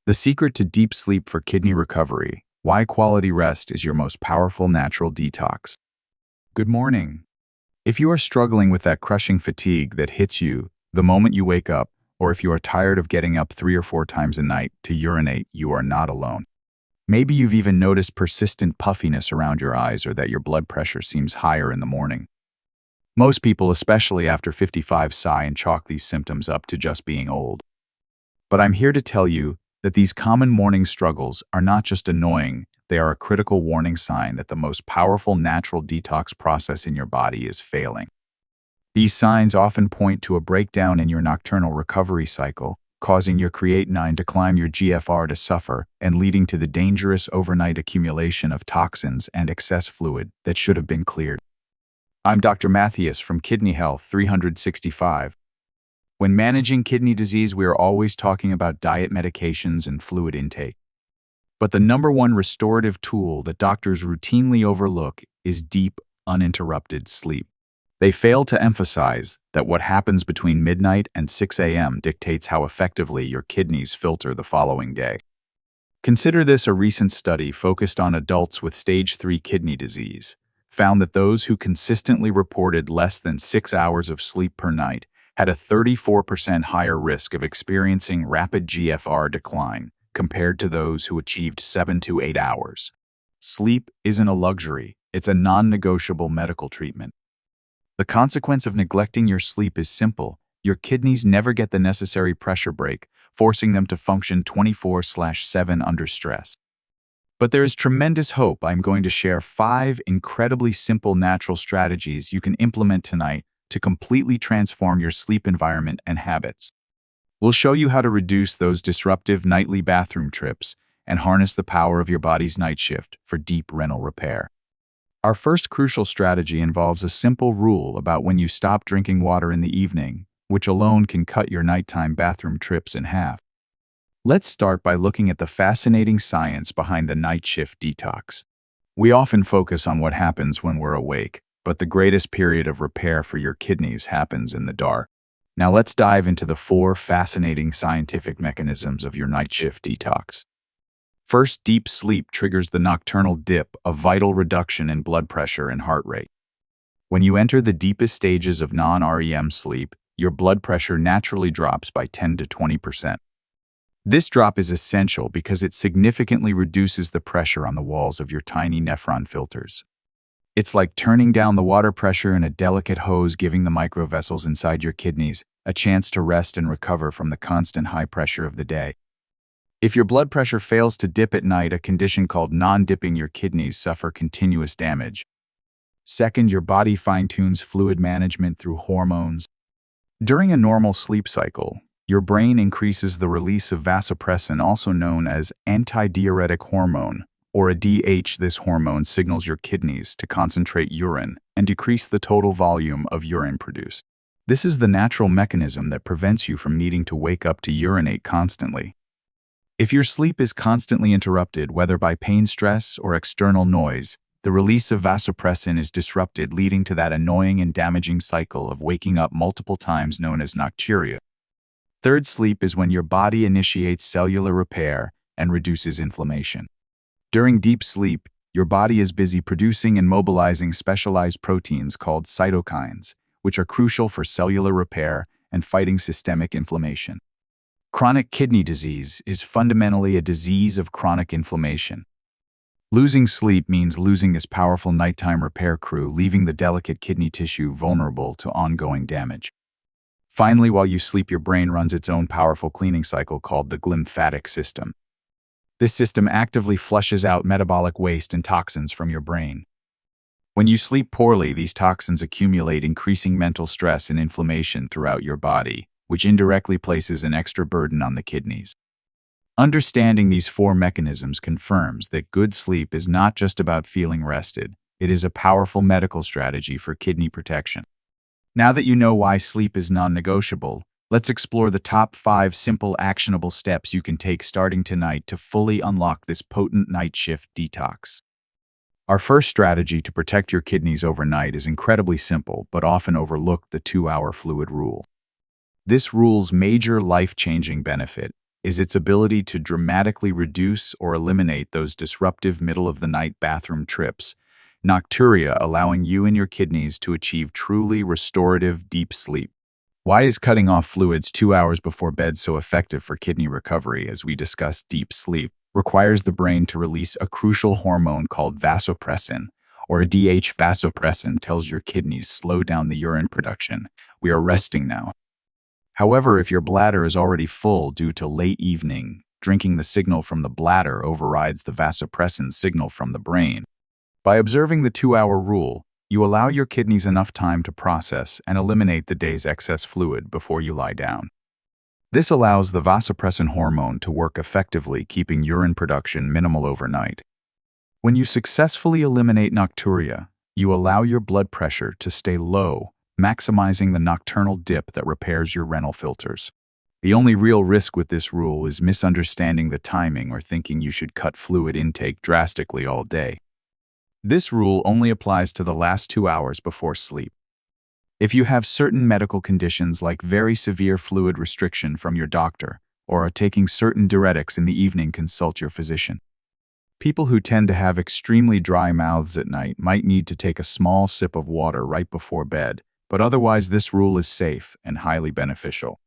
The secret to deep sleep for kidney recovery. Why quality rest is your most powerful natural detox. Good morning. If you are struggling with that crushing fatigue that hits you the moment you wake up, or if you are tired of getting up 3 or 4 times a night to urinate, you are not alone. Maybe you've even noticed persistent puffiness around your eyes or that your blood pressure seems higher in the morning. Most people, especially after 55, sigh and chalk these symptoms up to just being old. But I'm here to tell you that these common morning struggles are not just annoying, they are a critical warning sign that the most powerful natural detox process in your body is failing. These signs often point to a breakdown in your nocturnal recovery cycle, causing your creatinine to climb, your GFR to suffer, and leading to the dangerous overnight accumulation of toxins and excess fluid that should have been cleared. I'm Dr. Mattheus from Kidney Health 365. When managing kidney disease, we are always talking about diet, medications, and fluid intake. But the number one restorative tool that doctors routinely overlook is deep, uninterrupted sleep. They fail to emphasize that what happens between midnight and 6 a.m. dictates how effectively your kidneys filter the following day. Consider this: a recent study focused on adults with stage 3 kidney disease found that those who consistently reported less than 6 hours of sleep per night had a 34% higher risk of experiencing rapid GFR decline compared to those who achieved 7 to 8 hours. Sleep isn't a luxury, it's a non-negotiable medical treatment. The consequence of neglecting your sleep is simple: your kidneys never get the necessary pressure break, forcing them to function 24/7 under stress. But there is tremendous hope. I'm going to share 5 incredibly simple natural strategies you can implement tonight to completely transform your sleep environment and habits. We'll show you how to reduce those disruptive nightly bathroom trips and harness the power of your body's night shift for deep renal repair. Our first crucial strategy involves a simple rule about when you stop drinking water in the evening, which alone can cut your nighttime bathroom trips in half. Let's start by looking at the fascinating science behind the night shift detox. We often focus on what happens when we're awake, but the greatest period of repair for your kidneys happens in the dark. Now let's dive into the 4 fascinating scientific mechanisms of your night shift detox. First, deep sleep triggers the nocturnal dip, a vital reduction in blood pressure and heart rate. When you enter the deepest stages of non-REM sleep, your blood pressure naturally drops by 10 to 20%. This drop is essential because it significantly reduces the pressure on the walls of your tiny nephron filters. It's like turning down the water pressure in a delicate hose, giving the microvessels inside your kidneys a chance to rest and recover from the constant high pressure of the day. If your blood pressure fails to dip at night, a condition called non-dipping, your kidneys suffer continuous damage. Second, your body fine-tunes fluid management through hormones. During a normal sleep cycle, your brain increases the release of vasopressin, also known as antidiuretic hormone, or a DH. This hormone signals your kidneys to concentrate urine and decrease the total volume of urine produced. This is the natural mechanism that prevents you from needing to wake up to urinate constantly. If your sleep is constantly interrupted, whether by pain, stress, or external noise, the release of vasopressin is disrupted, leading to that annoying and damaging cycle of waking up multiple times, known as nocturia. Third, sleep is when your body initiates cellular repair and reduces inflammation. During deep sleep, your body is busy producing and mobilizing specialized proteins called cytokines, which are crucial for cellular repair and fighting systemic inflammation. Chronic kidney disease is fundamentally a disease of chronic inflammation. Losing sleep means losing this powerful nighttime repair crew, leaving the delicate kidney tissue vulnerable to ongoing damage. Finally, while you sleep, your brain runs its own powerful cleaning cycle called the glymphatic system. This system actively flushes out metabolic waste and toxins from your brain. When you sleep poorly, these toxins accumulate, increasing mental stress and inflammation throughout your body, which indirectly places an extra burden on the kidneys. Understanding these 4 mechanisms confirms that good sleep is not just about feeling rested, it is a powerful medical strategy for kidney protection. Now that you know why sleep is non-negotiable, let's explore the top 5 simple, actionable steps you can take starting tonight to fully unlock this potent night shift detox. Our first strategy to protect your kidneys overnight is incredibly simple, but often overlooked: the 2-hour fluid rule. This rule's major life-changing benefit is its ability to dramatically reduce or eliminate those disruptive middle-of-the-night bathroom trips. Nocturia, allowing you and your kidneys to achieve truly restorative deep sleep. Why is cutting off fluids 2 hours before bed so effective for kidney recovery? As we discuss, deep sleep requires the brain to release a crucial hormone called vasopressin, or a DH. Vasopressin tells your kidneys slow down the urine production. We are resting now. However, if your bladder is already full due to late evening, drinking the signal from the bladder overrides the vasopressin signal from the brain. By observing the 2-hour rule, you allow your kidneys enough time to process and eliminate the day's excess fluid before you lie down. This allows the vasopressin hormone to work effectively, keeping urine production minimal overnight. When you successfully eliminate nocturia, you allow your blood pressure to stay low, maximizing the nocturnal dip that repairs your renal filters. The only real risk with this rule is misunderstanding the timing or thinking you should cut fluid intake drastically all day. This rule only applies to the last 2 hours before sleep. If you have certain medical conditions like very severe fluid restriction from your doctor or are taking certain diuretics in the evening, consult your physician. People who tend to have extremely dry mouths at night might need to take a small sip of water right before bed, but otherwise this rule is safe and highly beneficial.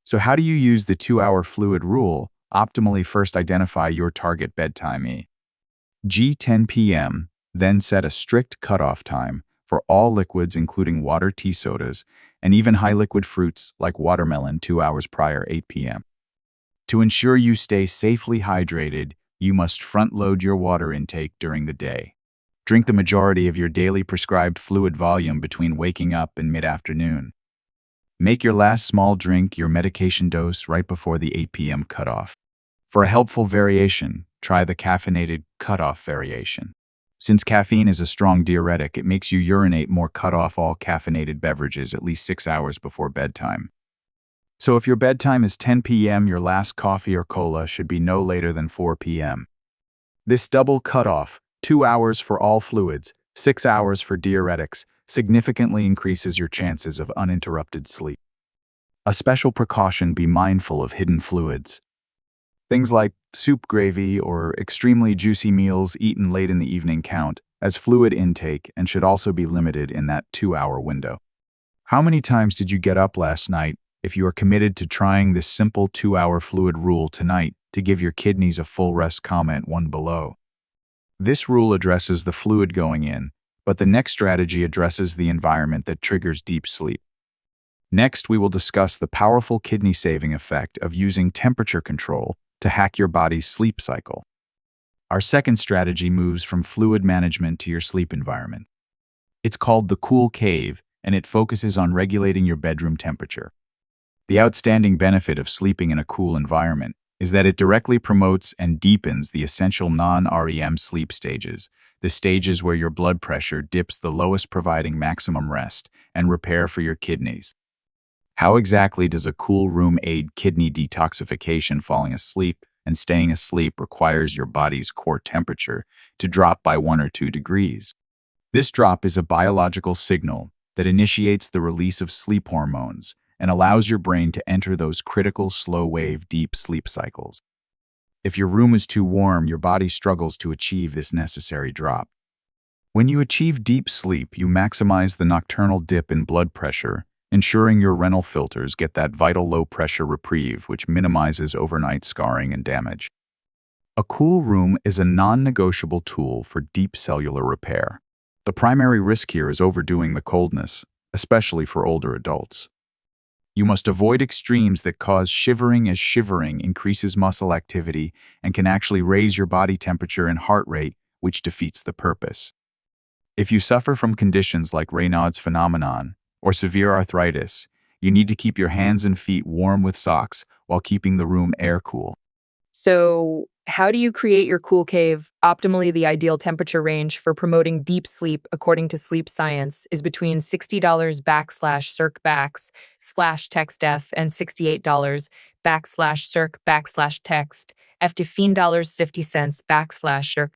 So how do you use the 2-hour fluid rule? Optimally, first identify your target bedtime g 10 p.m., then set a strict cutoff time for all liquids including water, tea, sodas, and even high liquid fruits like watermelon 2 hours prior 8 p.m. To ensure you stay safely hydrated, you must front-load your water intake during the day. Drink the majority of your daily prescribed fluid volume between waking up and mid-afternoon. Make your last small drink your medication dose right before the 8 p.m. cutoff. For a helpful variation, try the caffeinated cutoff variation. Since caffeine is a strong diuretic, it makes you urinate more. Cut off all caffeinated beverages at least 6 hours before bedtime. So if your bedtime is 10 p.m., your last coffee or cola should be no later than 4 p.m. This double cutoff, 2 hours for all fluids, 6 hours for diuretics, significantly increases your chances of uninterrupted sleep. A special precaution: be mindful of hidden fluids. Things like soup, gravy, or extremely juicy meals eaten late in the evening count as fluid intake and should also be limited in that 2-hour window. How many times did you get up last night? If you are committed to trying this simple 2-hour fluid rule tonight to give your kidneys a full rest, comment 1 below. This rule addresses the fluid going in, but the next strategy addresses the environment that triggers deep sleep. Next, we will discuss the powerful kidney-saving effect of using temperature control to hack your body's sleep cycle. Our second strategy moves from fluid management to your sleep environment. It's called the cool cave, and it focuses on regulating your bedroom temperature. The outstanding benefit of sleeping in a cool environment is that it directly promotes and deepens the essential non-REM sleep stages, the stages where your blood pressure dips the lowest, providing maximum rest and repair for your kidneys. How exactly does a cool room aid kidney detoxification? Falling asleep and staying asleep requires your body's core temperature to drop by 1 or 2 degrees. This drop is a biological signal that initiates the release of sleep hormones and allows your brain to enter those critical slow-wave deep sleep cycles. If your room is too warm, your body struggles to achieve this necessary drop. When you achieve deep sleep, you maximize the nocturnal dip in blood pressure, ensuring your renal filters get that vital low-pressure reprieve, which minimizes overnight scarring and damage. A cool room is a non-negotiable tool for deep cellular repair. The primary risk here is overdoing the coldness, especially for older adults. You must avoid extremes that cause shivering, as shivering increases muscle activity and can actually raise your body temperature and heart rate, which defeats the purpose. If you suffer from conditions like Raynaud's phenomenon or severe arthritis, you need to keep your hands and feet warm with socks while keeping the room air cool. So, how do you create your cool cave? Optimally, the ideal temperature range for promoting deep sleep, according to sleep science, is between $60/circ/text and $68/circ/text to $15.50/circ.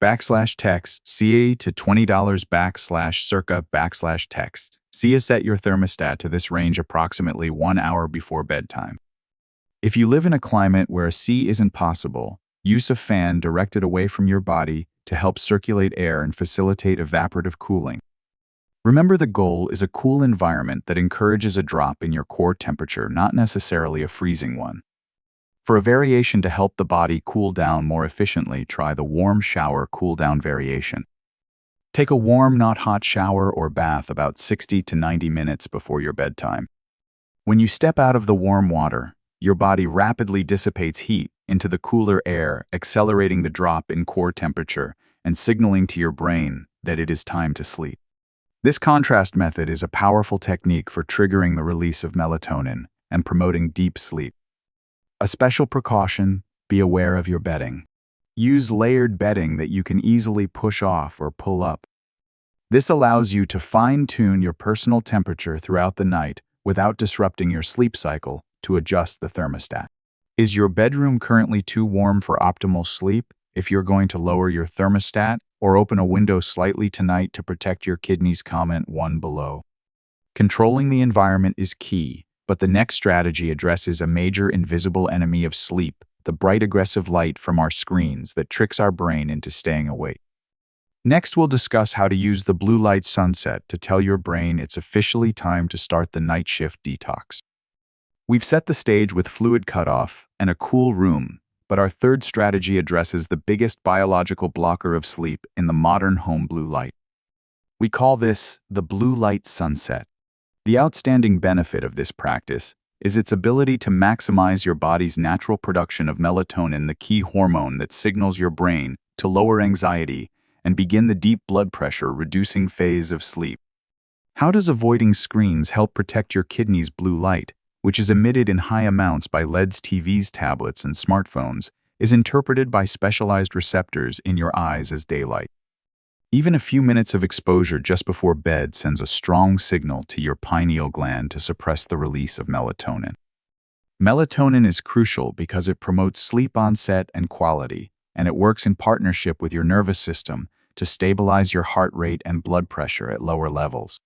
/text CA to $20/circa/text. See, set your thermostat to this range approximately 1 hour before bedtime. If you live in a climate where a sea isn't possible, use a fan directed away from your body to help circulate air and facilitate evaporative cooling. Remember, the goal is a cool environment that encourages a drop in your core temperature, not necessarily a freezing one. For a variation to help the body cool down more efficiently, try the warm shower cool-down variation. Take a warm, not hot shower or bath about 60 to 90 minutes before your bedtime. When you step out of the warm water, your body rapidly dissipates heat into the cooler air, accelerating the drop in core temperature and signaling to your brain that it is time to sleep. This contrast method is a powerful technique for triggering the release of melatonin and promoting deep sleep. A special precaution: be aware of your bedding. Use layered bedding that you can easily push off or pull up. This allows you to fine-tune your personal temperature throughout the night without disrupting your sleep cycle to adjust the thermostat. Is your bedroom currently too warm for optimal sleep? If you're going to lower your thermostat or open a window slightly tonight to protect your kidneys, comment 1 below. Controlling the environment is key, but the next strategy addresses a major invisible enemy of sleep: the bright aggressive light from our screens that tricks our brain into staying awake. Next, we'll discuss how to use the blue light sunset to tell your brain it's officially time to start the night shift detox. We've set the stage with fluid cutoff and a cool room, but our third strategy addresses the biggest biological blocker of sleep in the modern home: blue light. We call this the blue light sunset. The outstanding benefit of this practice is its ability to maximize your body's natural production of melatonin, the key hormone that signals your brain to lower anxiety and begin the deep blood pressure reducing phase of sleep. How does avoiding screens help protect your kidneys? Blue light, which is emitted in high amounts by LEDs, TVs, tablets, and smartphones, is interpreted by specialized receptors in your eyes as daylight. Even a few minutes of exposure just before bed sends a strong signal to your pineal gland to suppress the release of melatonin. Melatonin is crucial because it promotes sleep onset and quality, and it works in partnership with your nervous system to stabilize your heart rate and blood pressure at lower levels.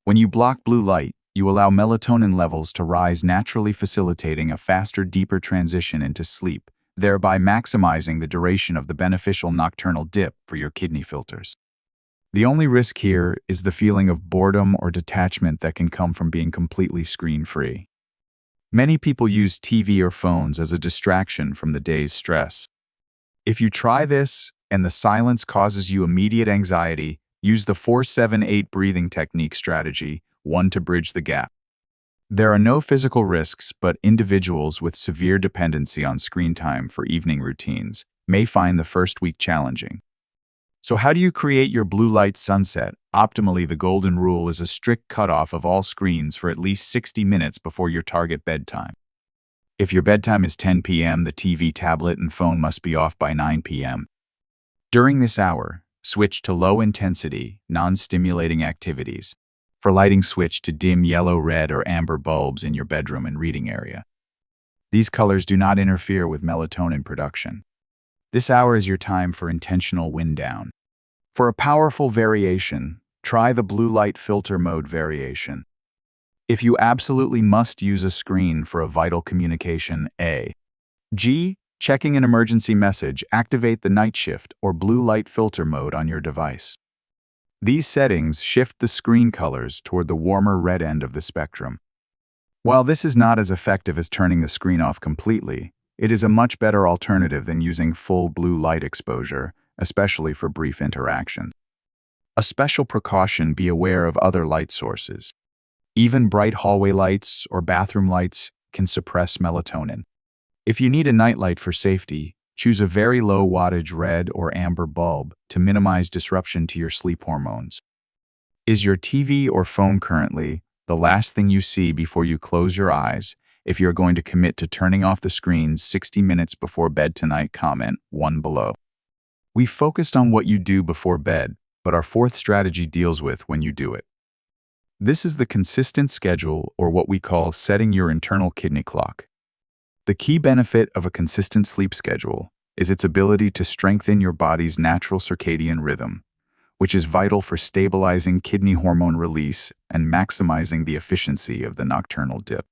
When you block blue light, you allow melatonin levels to rise naturally, facilitating a faster, deeper transition into sleep, thereby maximizing the duration of the beneficial nocturnal dip for your kidney filters. The only risk here is the feeling of boredom or detachment that can come from being completely screen-free. Many people use TV or phones as a distraction from the day's stress. If you try this and the silence causes you immediate anxiety, use the 4-7-8 breathing technique strategy, 1 to bridge the gap. There are no physical risks, but individuals with severe dependency on screen time for evening routines may find the first week challenging. So how do you create your blue light sunset? Optimally, the golden rule is a strict cutoff of all screens for at least 60 minutes before your target bedtime. If your bedtime is 10 p.m., the TV, tablet, and phone must be off by 9 p.m. During this hour, switch to low-intensity, non-stimulating activities. For lighting, switch to dim yellow, red, or amber bulbs in your bedroom and reading area. These colors do not interfere with melatonin production. This hour is your time for intentional wind down. For a powerful variation, try the blue light filter mode variation. If you absolutely must use a screen for a vital communication, G. Checking an emergency message, activate the night shift or blue light filter mode on your device. These settings shift the screen colors toward the warmer red end of the spectrum. While this is not as effective as turning the screen off completely, it is a much better alternative than using full blue light exposure, especially for brief interactions. A special precaution: be aware of other light sources. Even bright hallway lights or bathroom lights can suppress melatonin. If you need a nightlight for safety, choose a very low wattage red or amber bulb to minimize disruption to your sleep hormones. Is your TV or phone currently the last thing you see before you close your eyes? If you're going to commit to turning off the screens 60 minutes before bed tonight, comment 1 below. We focused on what you do before bed, but our fourth strategy deals with when you do it. This is the consistent schedule, or what we call setting your internal kidney clock. The key benefit of a consistent sleep schedule is its ability to strengthen your body's natural circadian rhythm, which is vital for stabilizing kidney hormone release and maximizing the efficiency of the nocturnal dip.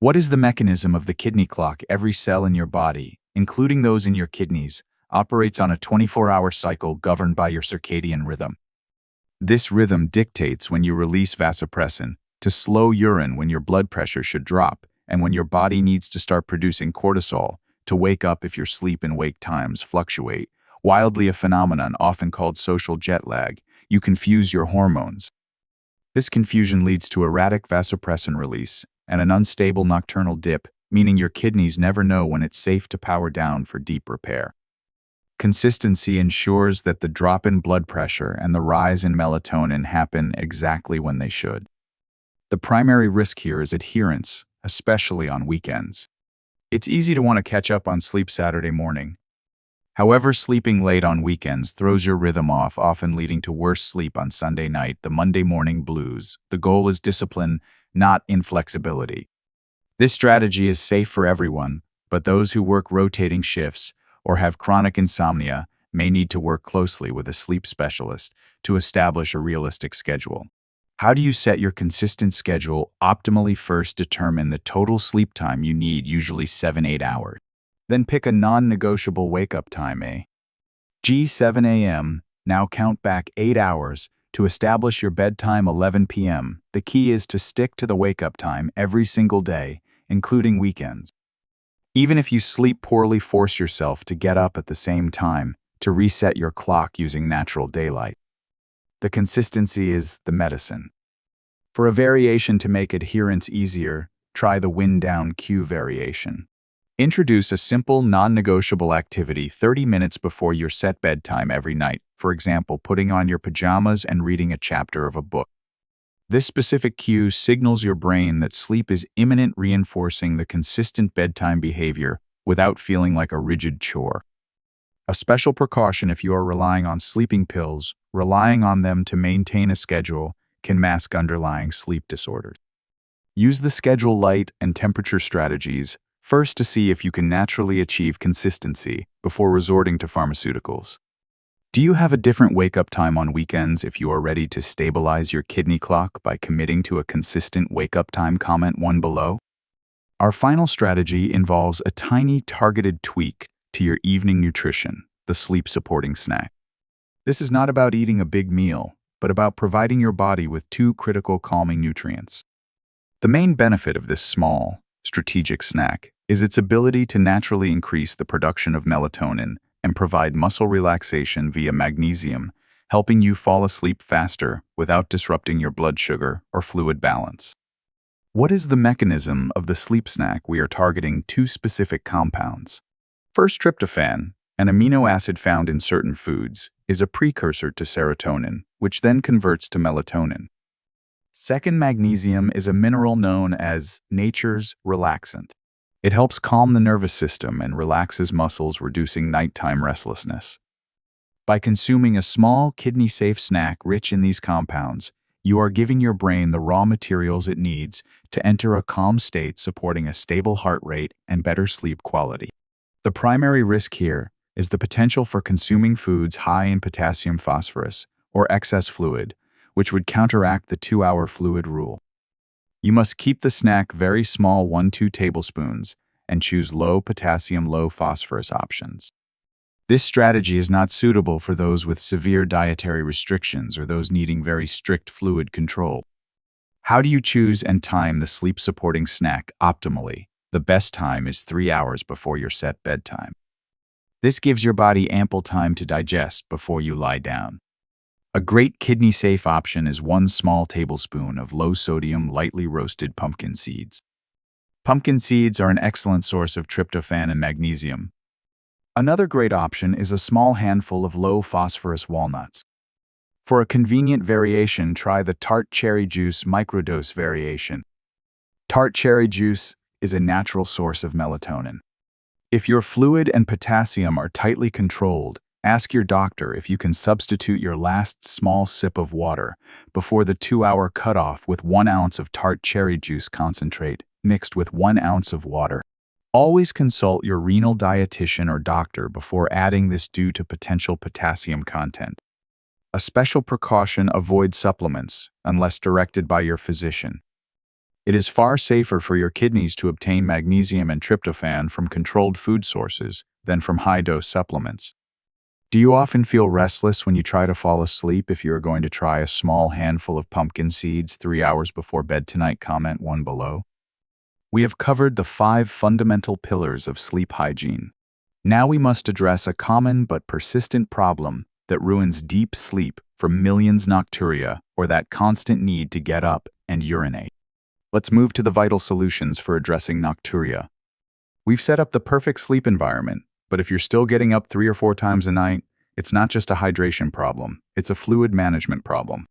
What is the mechanism of the kidney clock? Every cell in your body, including those in your kidneys, operates on a 24-hour cycle governed by your circadian rhythm. This rhythm dictates when you release vasopressin to slow urine when your blood pressure should drop, and when your body needs to start producing cortisol to wake up if your sleep and wake times fluctuate. Wildly, a phenomenon often called social jet lag. You confuse your hormones. This confusion leads to erratic vasopressin release and an unstable nocturnal dip, meaning your kidneys never know when it's safe to power down for deep repair. Consistency ensures that the drop in blood pressure and the rise in melatonin happen exactly when they should. The primary risk here is adherence, especially on weekends. It's easy to want to catch up on sleep Saturday morning. However, sleeping late on weekends throws your rhythm off, often leading to worse sleep on Sunday night, the Monday morning blues. The goal is discipline, not inflexibility. This strategy is safe for everyone, but those who work rotating shifts or have chronic insomnia may need to work closely with a sleep specialist to establish a realistic schedule. How do you set your consistent schedule optimally? First, determine the total sleep time you need, usually 7-8 hours. Then pick a non-negotiable wake-up time, g 7 a.m. Now count back 8 hours to establish your bedtime 11 p.m. The key is to stick to the wake-up time every single day, including weekends. Even if you sleep poorly, force yourself to get up at the same time to reset your clock using natural daylight. The consistency is the medicine. For a variation to make adherence easier, try the wind-down cue variation. Introduce a simple, non-negotiable activity 30 minutes before your set bedtime every night, for example, putting on your pajamas and reading a chapter of a book. This specific cue signals your brain that sleep is imminent, reinforcing the consistent bedtime behavior without feeling like a rigid chore. A special precaution: if you are relying on sleeping pills, relying on them to maintain a schedule can mask underlying sleep disorders. Use the schedule light and temperature strategies first to see if you can naturally achieve consistency before resorting to pharmaceuticals. Do you have a different wake-up time on weekends? If you are ready to stabilize your kidney clock by committing to a consistent wake-up time, comment 1 below. Our final strategy involves a tiny targeted tweak to your evening nutrition, the sleep-supporting snack. This is not about eating a big meal, but about providing your body with 2 critical calming nutrients. The main benefit of this small, strategic snack is its ability to naturally increase the production of melatonin and provide muscle relaxation via magnesium, helping you fall asleep faster without disrupting your blood sugar or fluid balance. What is the mechanism of the sleep snack? We are targeting 2 specific compounds. First, tryptophan, an amino acid found in certain foods, is a precursor to serotonin, which then converts to melatonin. Second, magnesium is a mineral known as nature's relaxant. It helps calm the nervous system and relaxes muscles, reducing nighttime restlessness. By consuming a small, kidney-safe snack rich in these compounds, you are giving your brain the raw materials it needs to enter a calm state, supporting a stable heart rate and better sleep quality. The primary risk here is the potential for consuming foods high in potassium phosphorus or excess fluid, which would counteract the 2-hour fluid rule. You must keep the snack very small, 1-2 tablespoons, and choose low potassium, low phosphorus options. This strategy is not suitable for those with severe dietary restrictions or those needing very strict fluid control. How do you choose and time the sleep-supporting snack optimally? The best time is 3 hours before your set bedtime. This gives your body ample time to digest before you lie down. A great kidney-safe option is 1 small tablespoon of low-sodium, lightly roasted pumpkin seeds. Pumpkin seeds are an excellent source of tryptophan and magnesium. Another great option is a small handful of low-phosphorus walnuts. For a convenient variation, try the tart cherry juice microdose variation. Tart cherry juice is a natural source of melatonin. If your fluid and potassium are tightly controlled, ask your doctor if you can substitute your last small sip of water before the 2-hour cutoff with 1 ounce of tart cherry juice concentrate mixed with 1 ounce of water. Always consult your renal dietitian or doctor before adding this due to potential potassium content. A special precaution: avoid supplements unless directed by your physician. It is far safer for your kidneys to obtain magnesium and tryptophan from controlled food sources than from high-dose supplements. Do you often feel restless when you try to fall asleep if you are going to try a small handful of pumpkin seeds 3 hours before bed tonight? Comment 1 below. We have covered the 5 fundamental pillars of sleep hygiene. Now we must address a common but persistent problem that ruins deep sleep for millions: nocturia, or that constant need to get up and urinate. Let's move to the vital solutions for addressing nocturia. We've set up the perfect sleep environment, but if you're still getting up 3 or 4 times a night, it's not just a hydration problem, it's a fluid management problem.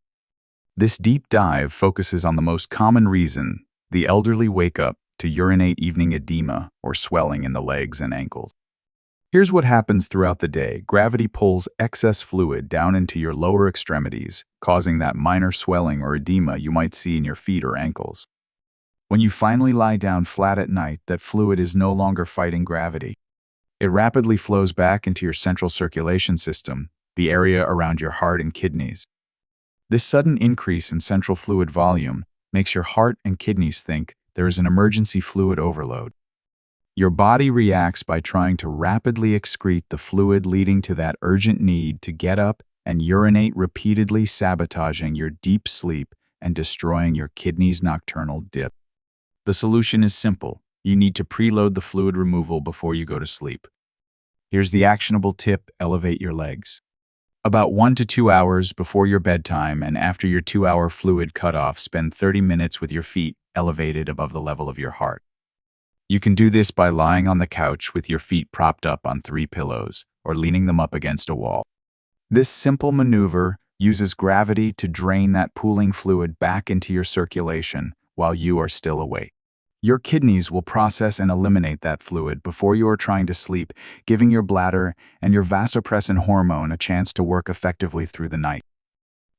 This deep dive focuses on the most common reason the elderly wake up to urinate: evening edema or swelling in the legs and ankles. Here's what happens throughout the day. Gravity pulls excess fluid down into your lower extremities, causing that minor swelling or edema you might see in your feet or ankles. When you finally lie down flat at night, that fluid is no longer fighting gravity. It rapidly flows back into your central circulation system, the area around your heart and kidneys. This sudden increase in central fluid volume makes your heart and kidneys think there is an emergency fluid overload. Your body reacts by trying to rapidly excrete the fluid, leading to that urgent need to get up and urinate, repeatedly sabotaging your deep sleep and destroying your kidneys' nocturnal dip. The solution is simple. You need to preload the fluid removal before you go to sleep. Here's the actionable tip: elevate your legs. About 1 to 2 hours before your bedtime and after your 2-hour fluid cutoff, spend 30 minutes with your feet elevated above the level of your heart. You can do this by lying on the couch with your feet propped up on 3 pillows or leaning them up against a wall. This simple maneuver uses gravity to drain that pooling fluid back into your circulation while you are still awake. Your kidneys will process and eliminate that fluid before you are trying to sleep, giving your bladder and your vasopressin hormone a chance to work effectively through the night.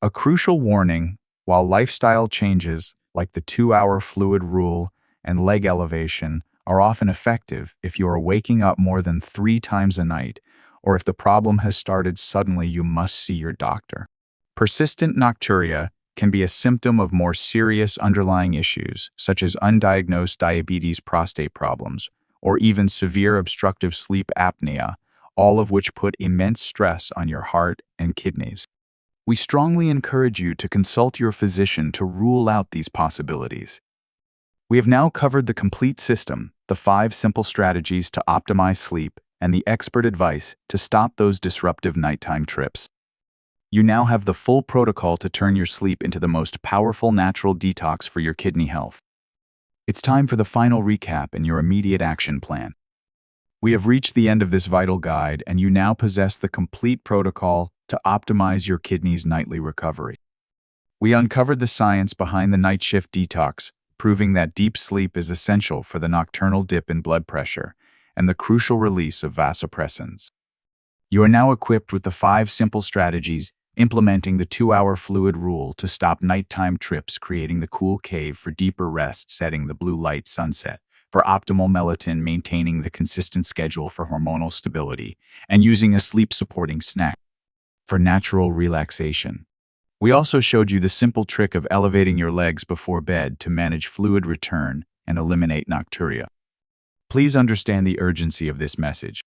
A crucial warning: while lifestyle changes like the 2-hour fluid rule and leg elevation are often effective if you are waking up more than 3 times a night, or if the problem has started suddenly, you must see your doctor. Persistent nocturia can be a symptom of more serious underlying issues, such as undiagnosed diabetes, prostate problems, or even severe obstructive sleep apnea, all of which put immense stress on your heart and kidneys. We strongly encourage you to consult your physician to rule out these possibilities. We have now covered the complete system, the 5 simple strategies to optimize sleep, and the expert advice to stop those disruptive nighttime trips. You now have the full protocol to turn your sleep into the most powerful natural detox for your kidney health. It's time for the final recap and your immediate action plan. We have reached the end of this vital guide, and you now possess the complete protocol to optimize your kidneys' nightly recovery. We uncovered the science behind the night shift detox, proving that deep sleep is essential for the nocturnal dip in blood pressure and the crucial release of vasopressins. You are now equipped with the 5 simple strategies, implementing the 2-hour fluid rule to stop nighttime trips, creating the cool cave for deeper rest, setting the blue light sunset for optimal melatonin, maintaining the consistent schedule for hormonal stability, and using a sleep-supporting snack for natural relaxation. We also showed you the simple trick of elevating your legs before bed to manage fluid return and eliminate nocturia. Please understand the urgency of this message.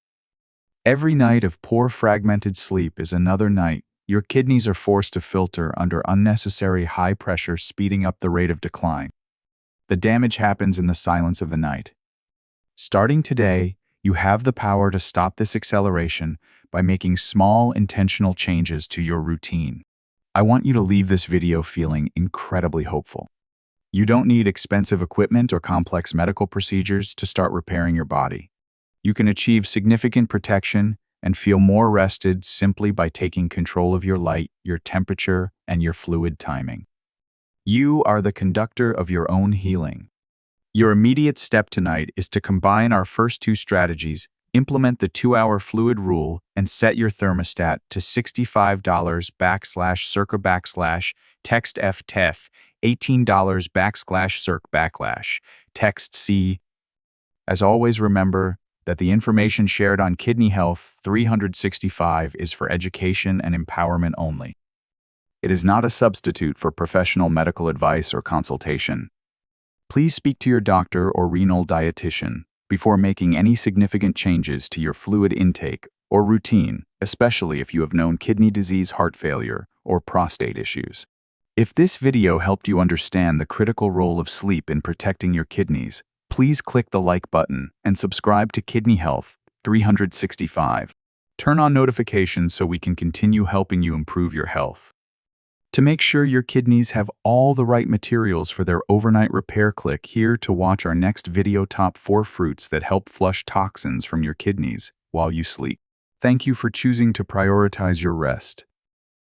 Every night of poor, fragmented sleep is another night your kidneys are forced to filter under unnecessary high pressure, speeding up the rate of decline. The damage happens in the silence of the night. Starting today, you have the power to stop this acceleration by making small, intentional changes to your routine. I want you to leave this video feeling incredibly hopeful. You don't need expensive equipment or complex medical procedures to start repairing your body. You can achieve significant protection and feel more rested simply by taking control of your light, your temperature, and your fluid timing. You are the conductor of your own healing. Your immediate step tonight is to combine our first 2 strategies, implement the 2-hour fluid rule, and set your thermostat to $65/circa/text FTEF, $18/circ/, text C. As always, remember that the information shared on Kidney Health 365 is for education and empowerment only. It is not a substitute for professional medical advice or consultation. Please speak to your doctor or renal dietitian before making any significant changes to your fluid intake or routine, especially if you have known kidney disease, heart failure, or prostate issues. If this video helped you understand the critical role of sleep in protecting your kidneys, please click the like button and subscribe to Kidney Health 365. Turn on notifications so we can continue helping you improve your health. To make sure your kidneys have all the right materials for their overnight repair, click here to watch our next video, Top 4 Fruits that help flush toxins from your kidneys while you sleep. Thank you for choosing to prioritize your rest.